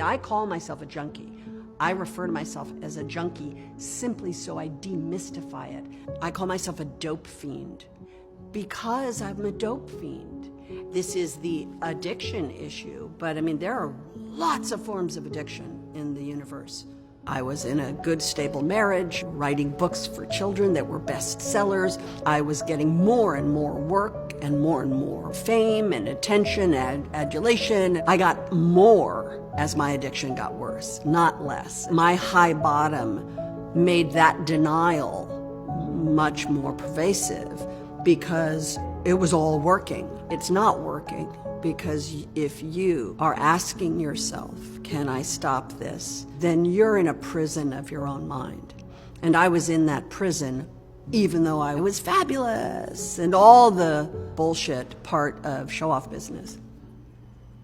I call myself a junkie. I refer to myself as a junkie simply so I demystify it. I call myself a dope fiend because I'm a dope fiend. This is the addiction issue, but I mean, there are lots of forms of addiction in the universe. I was in a good, stable marriage, writing books for children that were bestsellers. I was getting more and more work and more fame and attention and adulation. I got more as my addiction got worse, not less. My high bottom made that denial much more pervasive because it was all working. It's not working because if you are asking yourself, can I stop this? Then you're in a prison of your own mind. And I was in that prison even though I was fabulous and all the bullshit part of show-off business.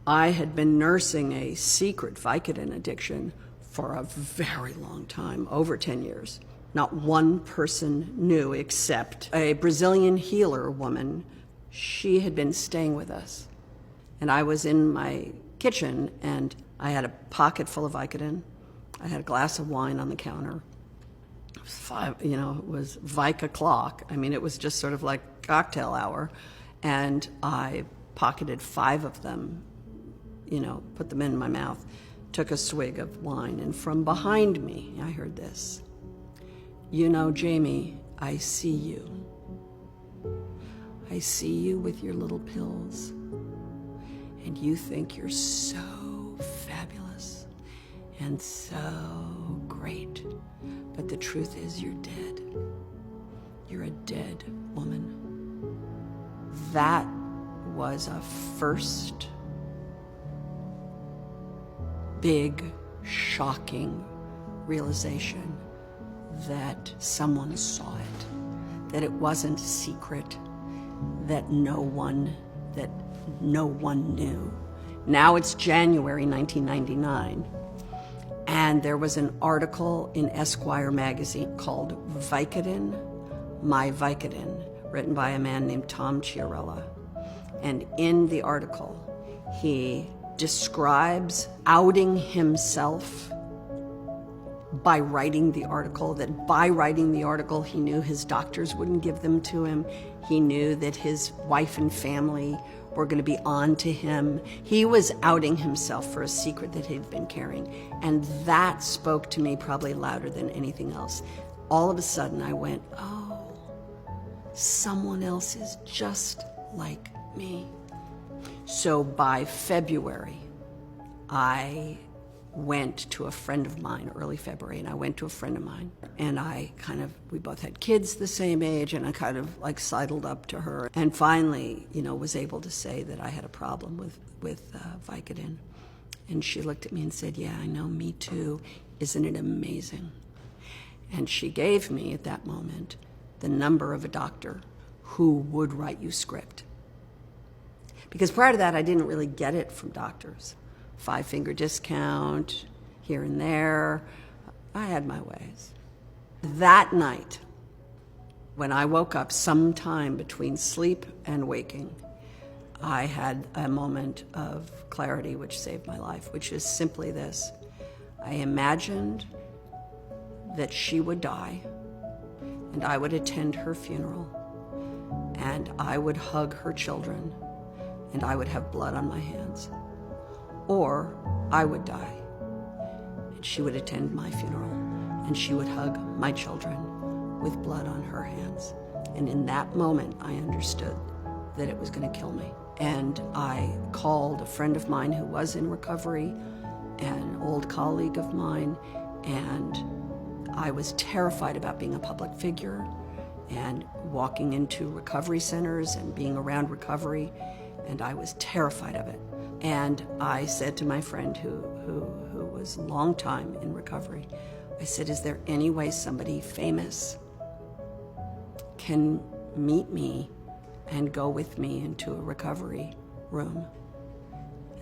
I had been nursing a secret Vicodin addiction for a very long time, over 10 years. Not one person knew except a Brazilian healer woman. She had been staying with us. And I was in my kitchen and I had a pocket full of Vicodin. I had a glass of wine on the counter. It was it was Vic o'clock. I mean, it was just sort of like cocktail hour. And I pocketed 5 of them, put them in my mouth, took a swig of wine, and from behind me, I heard this. Jaime, I see you. I see you with your little pills, and you think you're so fabulous and so great, but the truth is you're dead. You're a dead woman. That was a first big, shocking realization that someone saw it, that it wasn't secret, that no one knew. Now it's January 1999, and there was an article in Esquire magazine called Vicodin, My Vicodin, written by a man named Tom Chiarella. And in the article, he describes outing himself by writing the article, that by writing the article, he knew his doctors wouldn't give them to him. He knew that his wife and family were going to be on to him. He was outing himself for a secret that he'd been carrying. And that spoke to me probably louder than anything else. All of a sudden I went, oh, someone else is just like me. So by February, I went to a friend of mine, early February, and I went to a friend of mine, and we both had kids the same age, and I kind of sidled up to her, and finally, was able to say that I had a problem with Vicodin. And she looked at me and said, yeah, I know, me too. Isn't it amazing? And she gave me, at that moment, the number of a doctor who would write you script. Because prior to that, I didn't really get it from doctors. 5-finger discount, here and there. I had my ways. That night, when I woke up sometime between sleep and waking, I had a moment of clarity which saved my life, which is simply this. I imagined that she would die, and I would attend her funeral, and I would hug her children, and I would have blood on my hands. Or I would die, and she would attend my funeral, and she would hug my children with blood on her hands. And in that moment, I understood that it was going to kill me. And I called a friend of mine who was in recovery, an old colleague of mine, and I was terrified about being a public figure and walking into recovery centers and being around recovery, and I was terrified of it. And I said to my friend who was a long time in recovery, I said, is there any way somebody famous can meet me and go with me into a recovery room?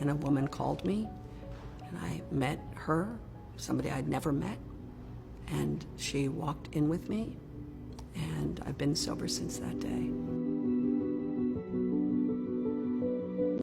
And a woman called me, and I met her, somebody I'd never met, and she walked in with me, and I've been sober since that day.